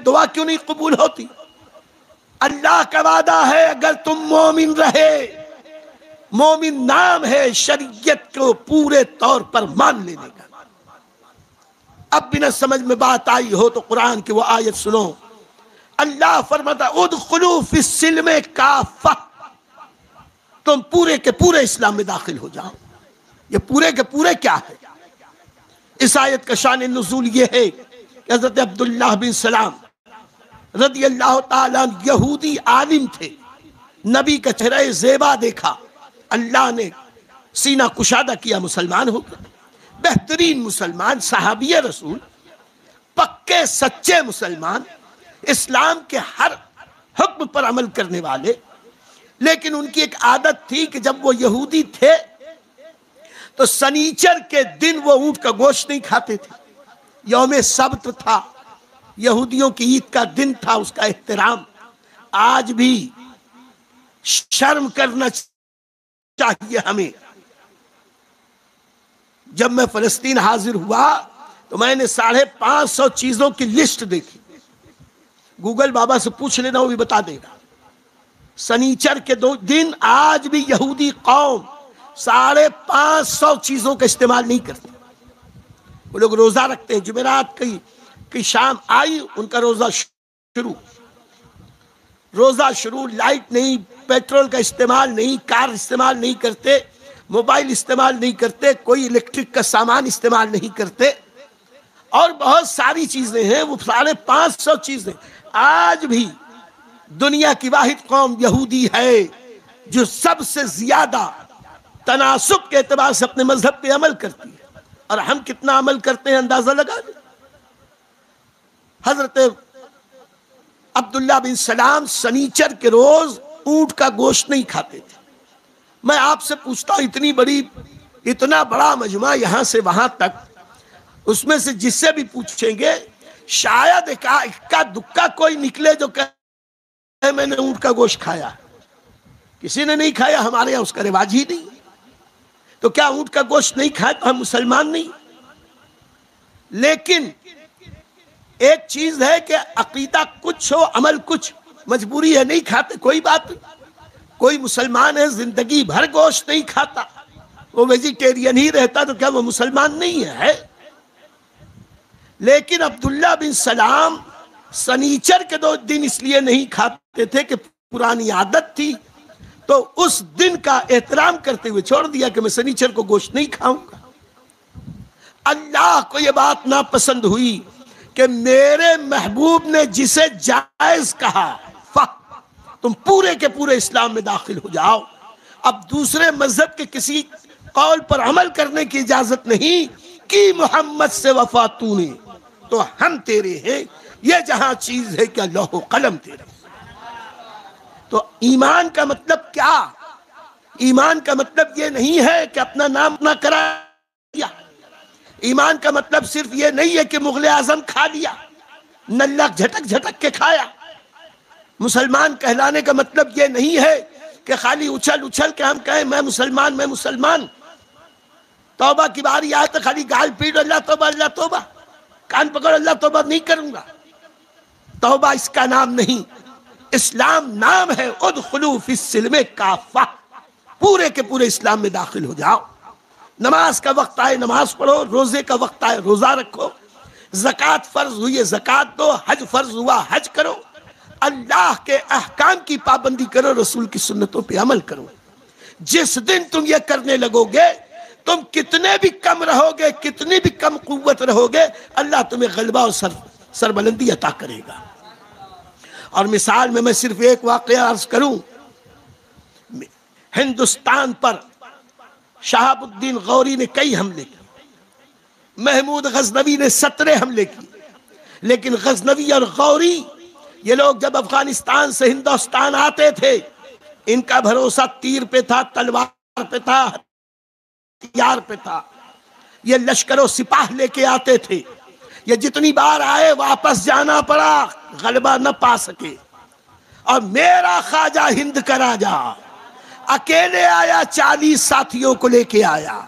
دعا کیوں نہیں قبول ہوتی؟ اللہ کا وعدہ ہے اگر تم مومن رہے، مومن نام ہے شریعت کو پورے طور پر مان لینے کا۔ اب بھی نہ سمجھ میں بات آئی ہو تو قرآن کی وہ آیت سنو، اللہ فرماتا ادخلوا فی السلم کافہ، تم پورے کے پورے اسلام میں داخل ہو جاؤ۔ یہ پورے کے پورے کیا ہے؟ اس آیت کا شان نزول یہ ہے کہ حضرت عبداللہ بن سلام رضی اللہ تعالیٰ یہودی عالم تھے، نبی کا چہرہ زیبا دیکھا، اللہ نے سینہ کشادہ کیا، مسلمان ہو گئے، بہترین مسلمان، صحابی رسول، پکے سچے مسلمان، اسلام کے ہر حکم پر عمل کرنے والے۔ لیکن ان کی ایک عادت تھی کہ جب وہ یہودی تھے تو سنیچر کے دن وہ اونٹ کا گوشت نہیں کھاتے تھے۔ یوم سبت تھا، یہودیوں کی عید کا دن تھا، اس کا احترام۔ آج بھی شرم کرنا چاہیے ہمیں۔ جب میں فلسطین حاضر ہوا تو میں نے 550 چیزوں کی لسٹ دیکھی، گوگل بابا سے پوچھ لینا، وہ بھی بتا دے گا۔ سنیچر کے دن آج بھی یہودی قوم 550 چیزوں کا استعمال نہیں کرتے۔ وہ لوگ روزہ رکھتے ہیں، جمعرات کی شام آئی ان کا روزہ شروع، لائٹ نہیں، پیٹرول کا استعمال نہیں، کار استعمال نہیں کرتے، موبائل استعمال نہیں کرتے، کوئی الیکٹرک کا سامان استعمال نہیں کرتے، اور بہت ساری چیزیں ہیں، وہ 550 چیزیں۔ آج بھی دنیا کی واحد قوم یہودی ہے جو سب سے زیادہ تناسب کے اعتبار سے اپنے مذہب پہ عمل کرتی ہے، اور ہم کتنا عمل کرتے ہیں اندازہ لگا لیں۔ حضرت عبداللہ بن سلام سنیچر کے روز اونٹ کا گوشت نہیں کھاتے تھے۔ میں آپ سے پوچھتا ہوں، اتنا بڑا مجمع یہاں سے وہاں تک، اس میں سے جس سے بھی پوچھیں گے شاید اکا دکا کوئی نکلے جو کہے میں نے اونٹ کا گوشت کھایا۔ کسی نے نہیں کھایا، ہمارے یہاں اس کا رواج ہی نہیں۔ تو کیا اونٹ کا گوشت نہیں کھائے تو ہم مسلمان نہیں؟ لیکن ایک چیز ہے کہ عقیدہ کچھ ہو، عمل کچھ، مجبوری ہے نہیں کھاتے، کوئی بات نہیں۔ کوئی مسلمان ہے زندگی بھر گوشت نہیں کھاتا، وہ ویجیٹیرین ہی رہتا، تو کیا وہ مسلمان نہیں ہے؟ لیکن عبداللہ بن سلام سنیچر کے دن اس لیے نہیں کھاتے تھے کہ پرانی عادت تھی، تو اس دن کا احترام کرتے ہوئے چھوڑ دیا کہ میں سنیچر کو گوشت نہیں کھاؤں گا۔ اللہ کو یہ بات ناپسند ہوئی کہ میرے محبوب نے جسے جائز کہا، تم پورے کے پورے اسلام میں داخل ہو جاؤ، اب دوسرے مذہب کے کسی قول پر عمل کرنے کی اجازت نہیں، کی محمد سے وفا تو نے تو ہم تیرے ہیں، یہ جہاں چیز ہے کیا لوح و قلم تیرے۔ تو ایمان کا مطلب کیا؟ ایمان کا مطلب یہ نہیں ہے کہ اپنا نام نہ کرا دیا، ایمان کا مطلب صرف یہ نہیں ہے کہ مغل اعظم کھا لیا، نلک جھٹک جھٹک کے کھایا۔ مسلمان کہلانے کا مطلب یہ نہیں ہے کہ خالی اچھل اچھل کے ہم کہیں میں مسلمان میں مسلمان، توبہ کی باری آئے تو خالی گال پیٹ اللہ توبہ اللہ توبہ، کان پکڑ اللہ توبہ نہیں کروں گا۔ توبہ اس کا نام نہیں، اسلام نام ہے ادخلوا فی السلم کافہ، پورے کے پورے اسلام میں داخل ہو جاؤ۔ نماز کا وقت آئے نماز پڑھو، روزے کا وقت آئے روزہ رکھو، زکوٰۃ فرض ہوئی ہے زکوٰۃ دو، حج فرض ہوا حج کرو، اللہ کے احکام کی پابندی کرو، رسول کی سنتوں پہ عمل کرو۔ جس دن تم یہ کرنے لگو گے، تم کتنے بھی کم رہو گے، کتنی بھی کم قوت رہو گے، اللہ تمہیں غلبہ اور سربلندی عطا کرے گا۔ اور مثال میں صرف ایک واقعہ عرض کروں، ہندوستان پر شہاب الدین غوری نے کئی حملے کیے، محمود غزنوی نے 17 حملے کیے، لیکن غزنوی اور غوری یہ لوگ جب افغانستان سے ہندوستان آتے تھے، ان کا بھروسہ تیر پہ تھا، تلوار پہ تھا، ہتھیار پہ تھا۔ یہ لشکر و سپاہ لے کے آتے تھے، یہ جتنی بار آئے واپس جانا پڑا، غلبہ نہ پا سکے۔ اور میرا خواجہ ہند کا راجہ اکیلے آیا، 40 ساتھیوں کو لے کے آیا،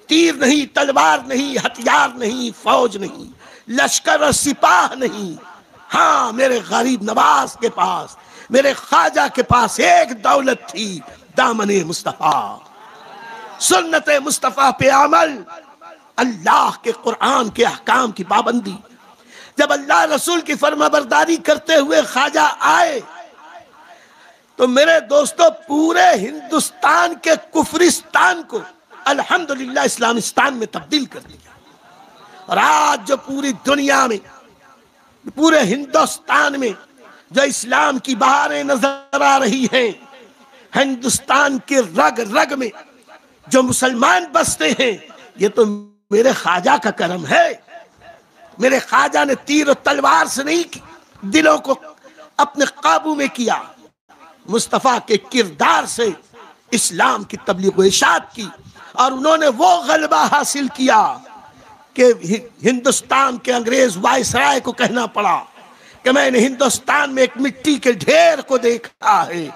تیر نہیں، تلوار نہیں، ہتھیار نہیں، فوج نہیں، لشکر اور سپاہ نہیں، ہاں میرے غریب نواز کے پاس، میرے خواجہ کے پاس ایک دولت تھی، دامن مصطفیٰ، سنت مصطفیٰ پہ عمل، اللہ کے قرآن کے احکام کی پابندی۔ جب اللہ رسول کی فرما برداری کرتے ہوئے خواجہ آئے تو میرے دوستو پورے ہندوستان کے کفرستان کو الحمدللہ اسلامستان میں تبدیل کر دیا، اور آج جو پوری دنیا میں، پورے ہندوستان میں جو اسلام کی بہاریں نظر آ رہی ہیں، ہندوستان کے رگ رگ میں جو مسلمان بستے ہیں، یہ تو میرے خواجہ کا کرم ہے۔ میرے خواجہ نے تیر و تلوار سے نہیں دلوں کو اپنے قابو میں کیا، مصطفیٰ کے کردار سے اسلام کی تبلیغ و اشاعت کی، اور انہوں نے وہ غلبہ حاصل کیا کہ ہندوستان کے انگریز وائسرائے کو کہنا پڑا کہ میں نے ہندوستان میں ایک مٹی کے ڈھیر کو دیکھا ہے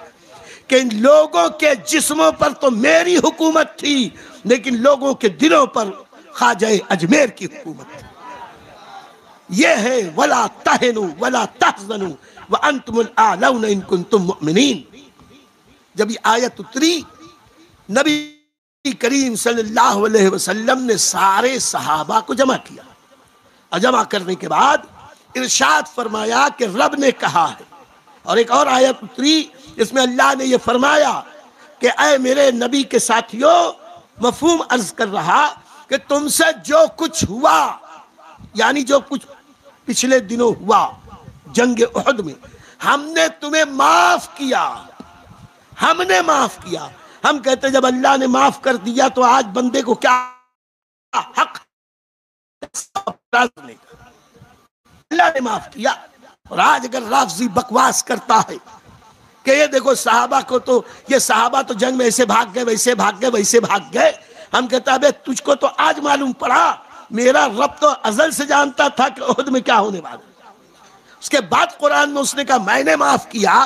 کہ ان لوگوں کے جسموں پر تو میری حکومت تھی، لیکن لوگوں کے دلوں پر خواجہ اجمیر کی حکومت تھی۔ یہ ہے وَلَا تَهِنُوا وَلَا تَحْزَنُوا وَأَنْتُمُ الْأَعْلَوْنَ إِن كُنتُم مُؤْمِنِينَ۔ جب یہ آیت اتری، نبی کریم صلی اللہ علیہ وسلم نے سارے صحابہ کو جمع کیا، اور جمع کرنے کے بعد ارشاد فرمایا کہ رب نے کہا ہے، اور ایک اور آیت اتری جس میں اللہ نے یہ فرمایا کہ اے میرے نبی کے ساتھیوں، مفہوم عرض کر رہا کہ تم سے جو کچھ ہوا، یعنی جو کچھ پچھلے دنوں ہوا جنگ احد میں، ہم نے تمہیں معاف کیا، ہم نے معاف کیا۔ ہم کہتے جب اللہ نے معاف کر دیا تو آج بندے کو کیا حق؟ اللہ نے معاف کیا، اور آج اگر رافضی بکواس کرتا ہے کہ یہ دیکھو صحابہ کو تو، یہ صحابہ تو جنگ میں ایسے بھاگ گئے، ویسے بھاگ گئے، ویسے بھاگ گئے، ہم کہتے ہیں ابے تجھ کو تو آج معلوم پڑا، میرا رب تو ازل سے جانتا تھا کہ احد میں کیا ہونے والا۔ اس کے بعد قرآن میں اس نے کہا میں نے معاف کیا۔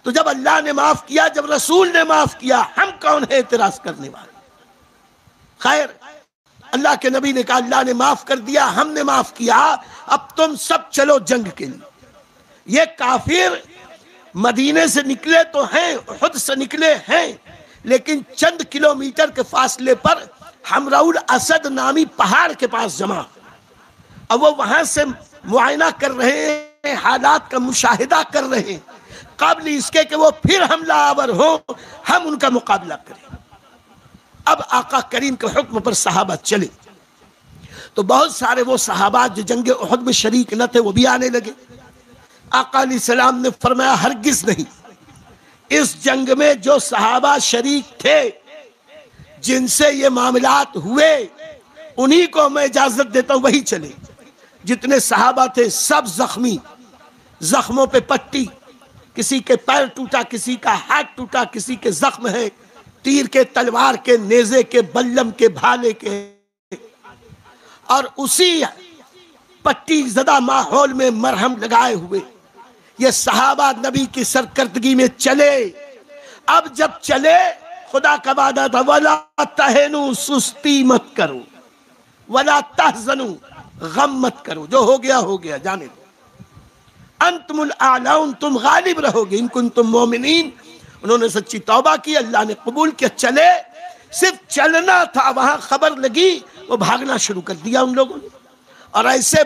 تو جب اللہ نے معاف کیا، جب رسول نے معاف کیا، ہم کون ہے اعتراض کرنے والے؟ خیر، اللہ کے نبی نے کہا اللہ نے معاف کر دیا، ہم نے معاف کیا، اب تم سب چلو جنگ کے لیے۔ یہ کافر مدینے سے نکلے تو ہیں، احد سے نکلے ہیں، لیکن چند کلومیٹر کے فاصلے پر حمراء الاسد نامی پہاڑ کے پاس جمع، اب وہ وہاں سے معائنہ کر رہے ہیں، حالات کا مشاہدہ کر رہے ہیں، قبل اس کے کہ وہ پھر حملہ آور ہوں، ہم ان کا مقابلہ کریں۔ اب آقا کریم کے حکم پر صحابہ چلے تو بہت سارے وہ صحابہ جو جنگ احد میں شریک نہ تھے وہ بھی آنے لگے۔ آقا علیہ السلام نے فرمایا ہرگز نہیں، اس جنگ میں جو صحابہ شریک تھے، جن سے یہ معاملات ہوئے، انہی کو میں اجازت دیتا ہوں وہی چلے۔ جتنے صحابہ تھے سب زخمی، زخموں پہ پٹی، کسی کے پیر ٹوٹا، کسی کا ہاتھ ٹوٹا، کسی کے زخم ہے تیر کے، تلوار کے، نیزے کے، بلم کے، بھالے کے، اور اسی پٹی زدہ ماحول میں مرہم لگائے ہوئے یہ صحابہ نبی کی سرکردگی میں چلے۔ اب جب چلے، خدا کا وعدہ تھا وَلَا تَهِنُوا، سستی مت کرو، وَلَا تَحْزَنُوا، غم مت کرو، جو ہو گیا ہو گیا، جانے دو، انتم الاعلون، تم غالب رہو گے، ان کنتم مومنین۔ انہوں نے سچی توبہ کی، اللہ نے قبول کیا، چلے، صرف چلنا تھا، وہاں خبر لگی، وہ بھاگنا شروع کر دیا ان لوگوں نے، اور ایسے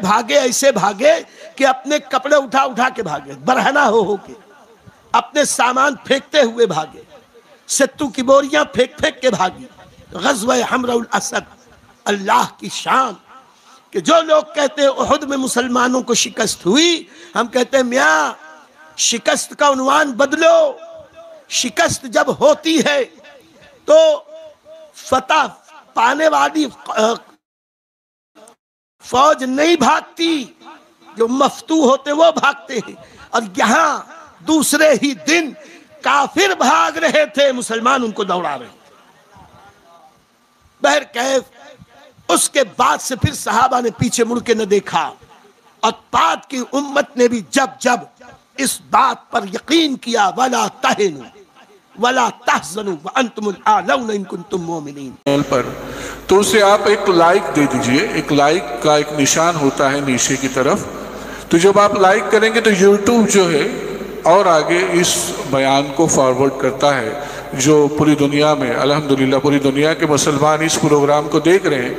بھاگے کہ اپنے کپڑے اٹھا اٹھا کے بھاگے، برہنہ ہو کے، اپنے سامان پھینکتے ہوئے بھاگے، ستو کی بوریاں پھینک پھینک کے بھاگی۔ غزوہ حمراء الاسد، اللہ کی شان کہ جو لوگ کہتے ہیں احد میں مسلمانوں کو شکست ہوئی، ہم کہتے ہیں میاں شکست کا عنوان بدلو۔ شکست جب ہوتی ہے تو فتح پانے والی فوج نہیں بھاگتی، جو مفتوح ہوتے وہ بھاگتے ہیں، اور یہاں دوسرے ہی دن کافر بھاگ رہے تھے، مسلمان ان کو دوڑا رہے تھے۔ بہرکیف اس کے بعد سے پھر صحابہ نے پیچھے مڑ کے نہ دیکھا، اور بعد کی امت نے بھی جب اس بات پر یقین کیا وَلَا تَهِنُوا وَلَا تَحْزَنُوا وَأَنْتُمُ الْأَعْلَوْنَ إِن كُنتُم مُؤْمِنِينَ پر تو اسے آپ ایک لائک دے دیجئے، ایک لائک کا ایک نشان ہوتا ہے نیچے کی طرف، تو جب آپ لائک کریں گے تو یوٹیوب جو ہے اور آگے اس بیان کو فارورڈ کرتا ہے، جو پوری دنیا میں الحمدللہ پوری دنیا کے مسلمان اس پروگرام کو دیکھ رہے ہیں۔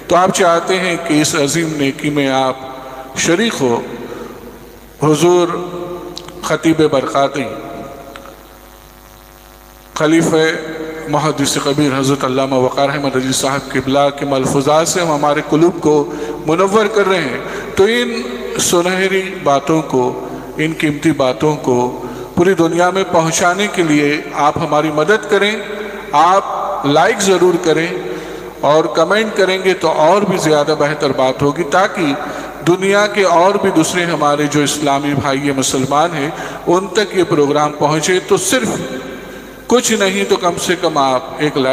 تو آپ چاہتے ہیں کہ اس عظیم نیکی میں آپ شریک ہو۔ حضور خطیب برقاتی خلیفہ محدث کبیر حضرت علامہ وقار احمد رضوی صاحب قبلہ کے ملفوظات سے ہم ہمارے قلوب کو منور کر رہے ہیں۔ تو ان سنہری باتوں کو، ان قیمتی باتوں کو پوری دنیا میں پہنچانے کے لیے آپ ہماری مدد کریں۔ آپ لائک ضرور کریں اور کمنٹ کریں گے تو اور بھی زیادہ بہتر بات ہوگی، تاکہ دنیا کے اور بھی دوسرے ہمارے جو اسلامی بھائی مسلمان ہیں ان تک یہ پروگرام پہنچے۔ تو صرف کچھ نہیں تو کم سے کم آپ ایک لائک